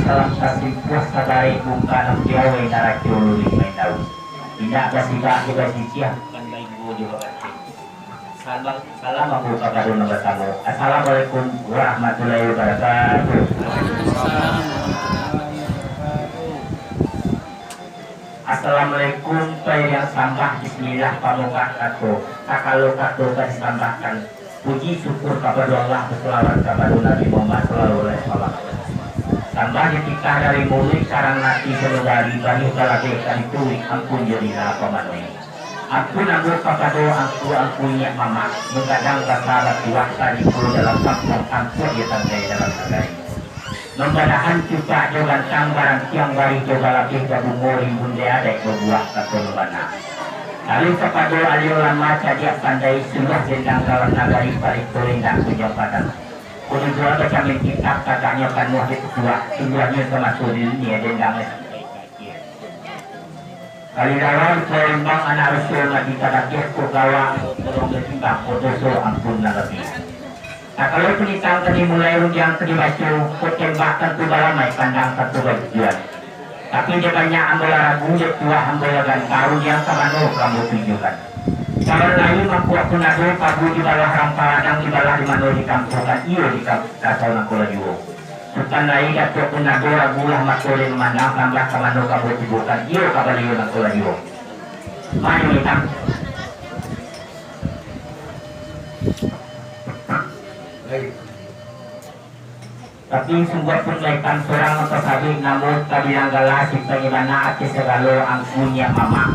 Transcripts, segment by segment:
salam kasimpuh sabari bungkanang piawai naraki uluri main daun. Tidak kasih juga sisiah bukan baik juga kasih. Salam aku kepada tamu. Assalamualaikum warahmatullahi wabarakatuh. Assalamualaikum yang sambah bismillah pamukah kato. Kalau kato disambahkan puji syukur kepada Allah berselawat kepada Nabi Muhammad sallallahu alaihi wasallam. Tambah ketika dari mulut sarang nati senegari bani kalage itu ampun jadilah pemanui. Ampun aku kepada ampunnya mama mengadang rasa waktu di dalam kampung ampun dia tandai dalam negeri. Membadahan juga dengan sang barang siang bari juga lebih gabungori bunda ada berbuah kata membana. Lalu kepada alio lama cajak pandai sudah jendang dalam negeri balik berendang kunjung padang. Kudu dua bercamin kitab katanya kan muhid kedua tujuannya termasuk dunia dendangnya. Kali lawan seimbang anak rasul nabi kadakir kugawa kurang bertimbang kodoso ampun nalabi. Nah kalau penitang tadi mulai rugian tadi baca kutembakkan tu balamai pandang satu bagian. Tapi dia banyak ambil ragu dia tua ambil dan tahu yang kamano kamu tujukan. Kalau lain mampu aku nado pabu di bawah ramparan di bawah di mana di kampungan iyo di kasau nakola juo. Bukan lain aku nado ragu lah makulin mana tambah kamano kamu tujukan iyo kabaliyo nakola juo. Mari mitang. Tapi sungguh pun laikan seorang atau sabi namun kabilang galas si pengibana ati segalo ang punya mama.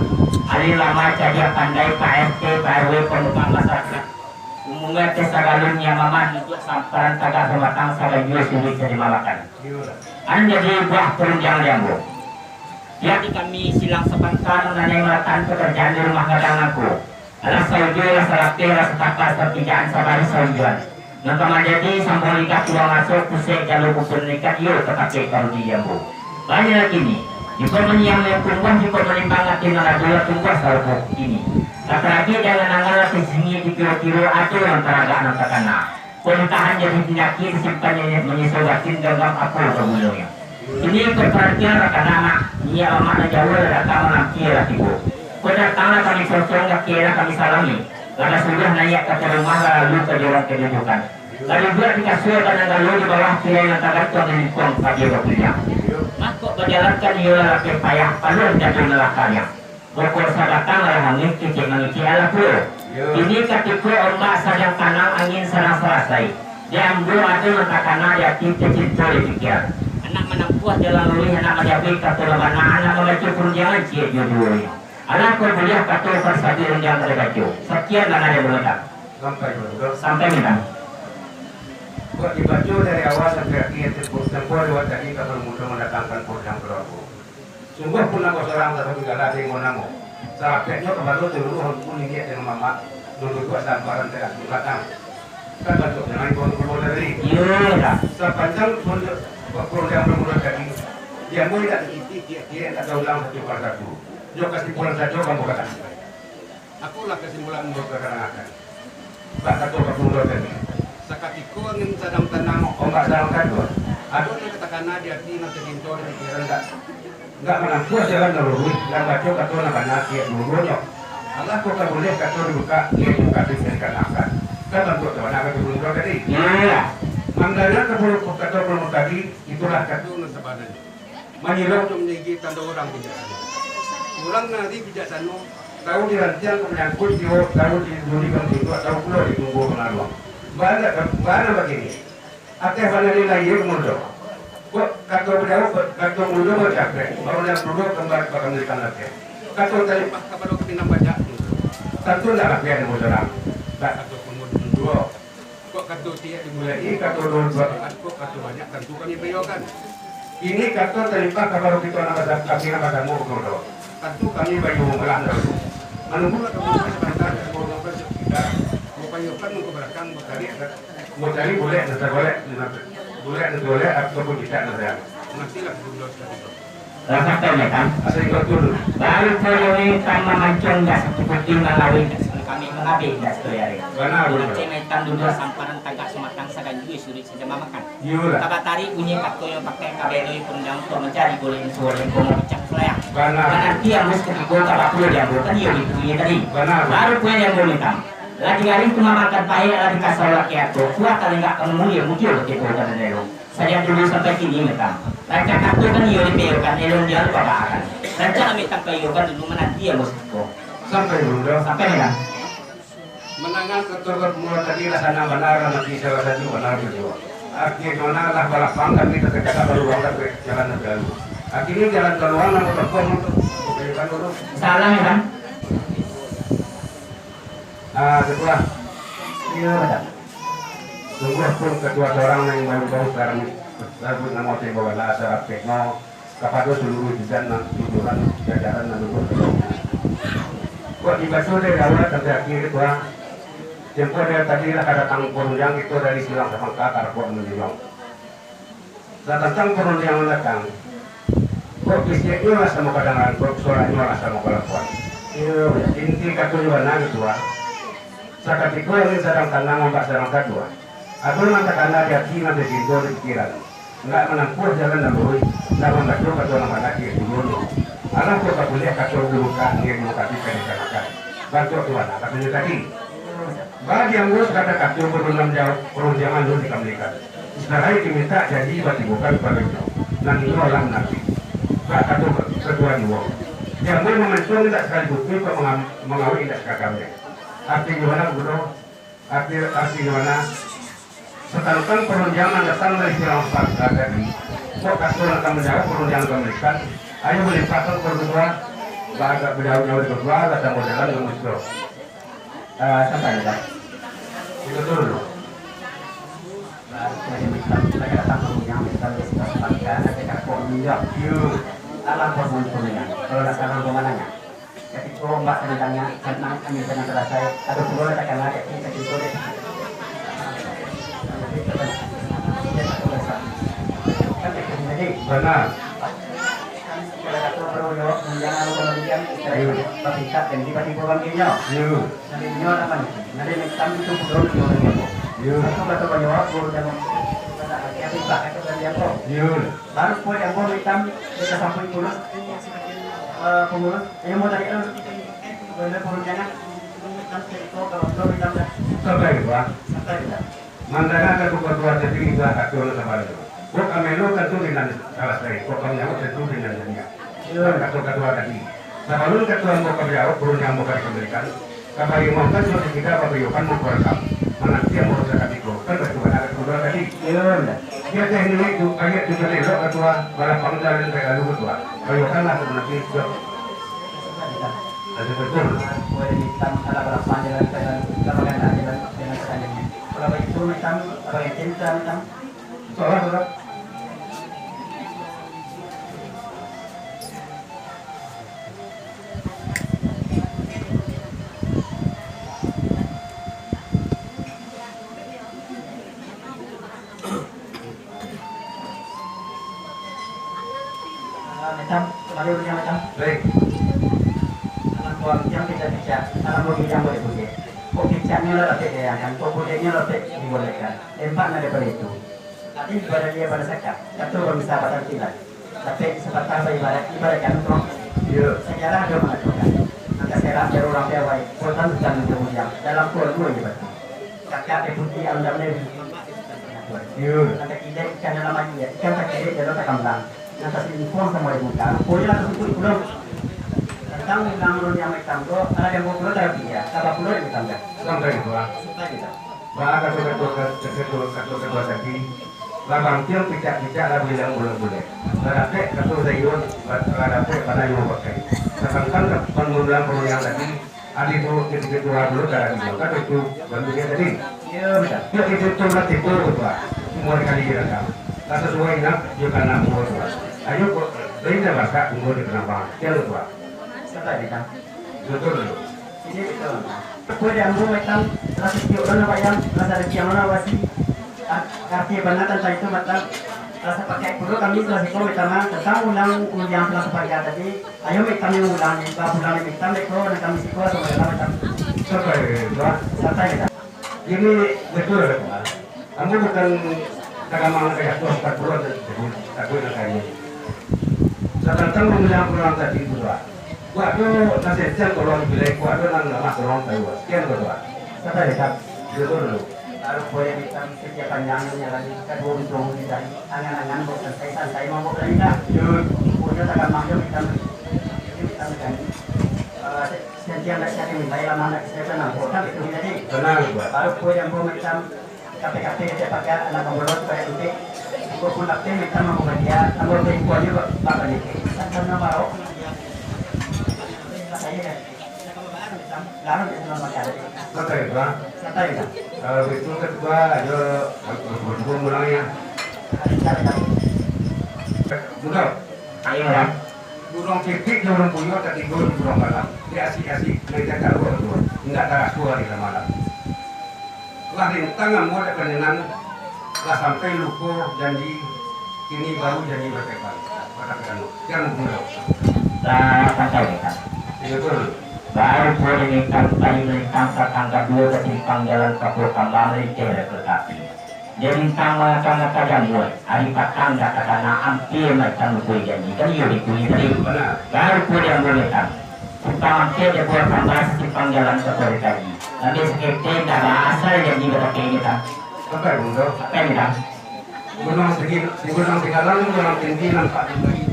Ali lama jadi pandai PRT, PRW penumpang masyarakat. Umumnya te sagalunnya mama itu samparan taga sematang sagayus sulit jadi malakan. An jadi buah perunjang jambu. Jadi kami silang sepantar nanay matan pekerjaan di rumah kadang aku. Alas saujo, alas salakte, alas tapas, pertigaan sabari saujuan. Nang jadi sambung ikat tuang masuk pusat jalur kupun ikat yuk tetapi kalau di jambu. Banyak lagi ni. Jika menyang yang tungguh jika menimbang hati naradola tungguh selalu ini. Laki-laki jangan nangal hati sini di kiro-kiro atau yang teraga anak takana. Penitahan jadi penyakit simpannya menyesuaikan dalam apa kemudiannya. Ini perhatian rekan anak. Ia amat jauh datang menampi latibu. Kedatangan kami sosong kira kami salami. Karena sudah naik ke rumah lalu ke jalan kedudukan. Lalu juga dikasih pada lalu di bawah pilihan yang tak ada di lingkung pada waktunya. Maka berjalankan ia laki payah palu jatuh nelakannya. Berkursa datang oleh angin kicik mengicik ala puluh. Ini ketika ombak sedang tanam angin serang selesai. Dia ambil ada mentakana dia cinta dipikir. Anak menempuh jalan lulih anak menjadi kata lemana anak membaca perunjangan cia judulnya. Anak kuliah kata persadi renjang terbaca. Sekian dan ada meletak. Sampai minta. Buat dibaca dari awal sampai akhir tempoh dua tadi kalau mudah mendatangkan program berlaku. Sungguh pun aku seorang tetapi gak ada yang mau namu. Sahabatnya kembali dulu pun ini dengan mama dulu dua samparan teras belakang. Kan bentuk dengan ikon dari. Iya. Sepanjang program bermula tadi, dia mulai dari dia ada ulang satu per satu. Jo kesimpulan saja kamu kata. Akulah kesimpulan untuk keterangan. Bahkan tu bermula tadi. Sakatiko angin sedang tenang, ombak sedang kado. Aduh ni katakan dia tina terjintor di pikiran enggak menampu jalan naluri. Yang baca kata nak nasi nurunyo. Allah kau tak boleh kata dibuka, dia buka disediakan akan. Kan bentuk mana kata bermula tadi. Iya. Manggala kata bermula tadi itulah kata sebenarnya. Menyilau untuk menjadi tanda orang bijaksana. Orang nanti bijaksana tahu dirancang menyangkut dia tahu didurikan itu atau pulau ditunggu pengaruh. Bagaimana begini? Akhir pada nilai yang mudah. Kok kata beliau kata mudah bercakap. Orang yang mudah kembali bakal memberikan lagi. Kata tadi pas kepada kita baca. Tentu tidak lagi yang mudah. Tak kata mudah. Kok kata dia dimulai kata dua kok kata banyak tentu kami berikan. Ini kata terlibat kepada kita anak kami pada mudah. Tentu kami bayu melanda. Menunggu kemudian sebentar mau sampai kita upayukan untuk belakang berkali berkali boleh ataupun tidak ada. Nantilah dulu sekali. Rasakan ya kan? Asal ikut dulu. Baru ini sama mancung dah seperti Malawi kami mengabdi dah sekali. Benar. Nanti naikan dulu samparan tagak sematang sagan gue sulit saja makan. Iya. Kabatari bunyi katko yang pakai kabelo perundang untuk mencari boleh suara yang mau bicara selaya. Benar. Nanti yang mesti digo kabaklo dia bukan dia bunyi tadi. Benar. Baru kue yang boleh tam. Lagi hari itu makan pahit lagi kasar laki atau kuat kali enggak kamu dia muncul begitu kan dulu. Saya dulu sampai kini metam. Raja katko kan dia dipeyokan elon dia lupa bahkan. Raja minta peyokan dulu menanti ya musko. Sampai dulu. Sampai ya. Menangan keturut mula tadi lah sana benar nanti salah satu benar juga. Akhirnya mana lah balap pangkat kita ketika baru bangkat ke jalan negara. Akhirnya jalan keluar nama telepon untuk berikan dulu. Salah ya kan? Setelah Iya betul. tunggu pun kedua orang yang baru sekarang lalu nama saya bawa lah acara tekno kepada seluruh jajaran jajaran lalu kok dibaca dari awal sampai akhir itu jemput dari tadi lah datang penunjang itu dari silang sama kakak kok menjual. Datang penunjang datang. Kok bisnisnya lah sama kadang-kadang kok suaranya lah sama kelakuan. Inti katujuan gitu sakatiku yang sedang tanang mbak sedang kedua. Aku nanti karena dia kina di situ di pikiran. Enggak menempuh jalan lalu, enggak membaca kata orang lagi dulu. Anak tu tak boleh kata dulu kan dia mau kasih kan. Bantu Tuhan, katanya tadi. Bagi yang urus kata kata perunjangan dulu dikembalikan. Sekarang diminta jadi bagi bukan pada itu. Nanti orang nanti. Kata kedua dua. Yang mau mementung tidak sekali bukti kok mengawin tidak sekakamnya. Arti gimana guru? Arti gimana? Sekalipun perunjangan datang dari silang fakta tadi. Kok kasur akan menjawab perunjangan kembalikan. Ayo melimpahkan berdua. Agak berjauh-jauh berdua datang modelan yang muncul. Sampai ya. Itu dulu. Saya datang perunjangan misalnya di sekitar Bangka, ada kakak menjawab. Alam perunjangan. Kalau datang perunjangannya. Jadi kalau mbak tentangnya senang kami senang selesai. Atau perlu datang lagi kita itu deh. Benar. Jangan lupa memberikan tingkat dan tiba-tiba banggilnya. Nanti nyo apa nih? Nanti kami itu belum nyo. Aku kata banyak guru dan kita itu dari apa? Baru pun yang mau hitam kita sampai pulus pengurus. Yang mau dari itu benar perundangan nanti itu kalau belum hitam Sampai pak. sampai tidak. Mandana kan ketua jadi kita atur sama itu. Kok amelo kan tuh dengan salah saya. Kok kamu yang tentu dengan dunia. Ketua tadi. Sebelum ketua mau kerja, perundangan mau dikembalikan. Kabari mau kan sudah kita babayukan mau kerekam. Mana dia mau zakat itu kan ketua ada ketua tadi. Dia teknik itu ayat juga lelo ketua balap panggilan kayak lalu ketua. Bayukan lah nanti juga. Ada betul. Boleh hitam ala balap panggilan kayak kalau kan ada dengan sekannya. Kalau itu hitam apa yang hitam. Soalnya macam kembali punya macam baik. anak buah yang kita bicara anak buah yang boleh boleh kok bicaranya lo lebih ya kan kok bolehnya lebih dibolehkan tempat daripada itu nanti ibadah dia pada zakat itu bisa batal tidak tapi seperti apa ibadah kan untuk sejarah ada mengatakan nanti sejarah dari orang Jawa kota bukan kemudian dalam Quran juga zakat deputi alam ini nanti kita ikan dalam aja ikan tak kiri dalam tak kambang nanti inform sama ibu kan boleh lah tersebut belum tentang undang-undang yang itu ada yang mau pulau tapi ya apa pulau yang ditambah Sampai itu pak. supaya kita Bahkan ketua tadi. Labang tiang pijak-pijak lah bilang boleh-boleh. Tetapi ketua sayur, tetapi pada yang pakai. Sedangkan pengunduran perundangan tadi, ada itu ketua dulu dari kan itu bentuknya tadi. iya betul Ya itu cuma tipu ketua. Semua kali direkam. Tak sesuai nak juga nak buat ketua. Ayo kok, lainnya bahkan tunggu di kenapa? Tiang ketua. supaya kita Betul dulu. ini betul kue yang mau hitam rasa tiup mana bayam rasa rezeki mana wasi arti benar tentang itu mata rasa pakai dulu kami telah siko pertama tentang undang telah sebagai tadi ayo kami ulang pulang hitam itu dan kami siko sama hitam Sampai pak. sampai kita Ini betul pak. Kamu bukan tagamang kayak tuas keluar dari aku yang kaya. Sedangkan mengenai pulang tadi itu doa. Gua tuh nasi siang kalau dibilang gua tuh nang nggak masuk orang tahu. Sekian doa. Sampai dekat. Itu dulu. Baru boleh kita kerja panjangnya lagi kita dua kita angan-angan buat santai mau lagi dah. Punya takkan mampu kita kan. Setiap saya minta lama nak saya tenang. Kita itu jadi. Tenang gua. Baru boleh mau kita KPKP kita pakai anak pemulung supaya nanti gua pun nanti minta mau dia ambil tempohnya bapak ni. Karena mau saya kan. Lalu kita mau macam Santai gua. santai kan. Kalau itu kedua ayo berhubung mulanya. Mudah. Ayo kan. Burung pipik burung puyuh tak tidur burung malam. Dia asik-asik mereka kalau tu. Enggak ada suara di malam. Lah rintangan mau ada kenangan. Lah sampai luko janji ini baru janji bertepat. Katakan jangan mudah. Santai kan. Betul. Baru boleh ikan tadi melintang tangga dua ketimpang jalan kapur kambang licin keretapi. Jadi tangga kajamul, hari patang katakan hampir macam lupa janji. Kan iya dikuyi tadi. Baru boleh boleh kan. Kita hampir dia buat tambah ketimpang jalan kapur tadi. Nanti sekitar dah asal janji berapa ini kan. Sampai mudah. Apa ini kan? Gunung Tinggalan gunung tinggi nampak lagi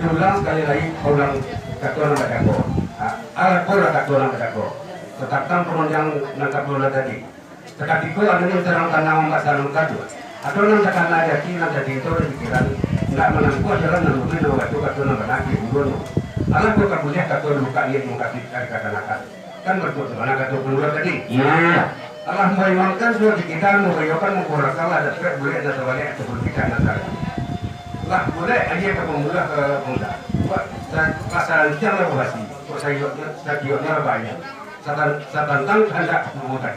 diulang sekali lagi ulang katuan nampak jago. Alat bola katuan nampak jago. Tetapkan penunjang nangkap bola tadi. Tetapi ada yang terang tanah nggak saling kadu. Atau nang tekan aja ki nang jadi itu pikiran nggak menangku adalah nang mungkin nang waktu katuan nampak lagi gunung. Alat bola boleh katuan buka dia mengkasih kata nakal. Kan berbuat mana katuan bola tadi. Iya. Allah memangkan sudah di kita mengayokan mengkurang salah dan tidak boleh ada sebalik atau berpikir nazar. Lah boleh aja ke pemuda ke muda. Buat pasal yang lebih basi. Sayurnya banyak. Satantang hendak memudah.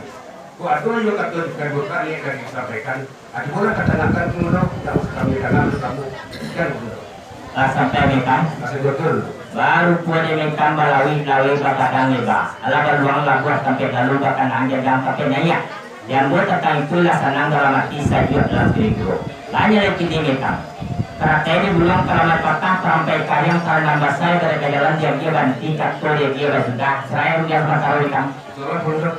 Buat itu juga kata bukan ini dari disampaikan. Ada pula kata-kata pemuda yang kami kenal kamu kan pemuda. Sampai mereka. Masih betul. Baru boleh mereka melalui batakan mereka. Alah luang lagu sampai lalu bahkan anja dalam pakai naya. Yang buat tentang itulah senang dalam hati saya dalam diri guru. Hanya lagi mereka. Karena ini belum terlalu patah sampai kalian karena basah dari jalan dia banti kat dia sudah. Saya udah bertaruh ikan. Soalnya pemuda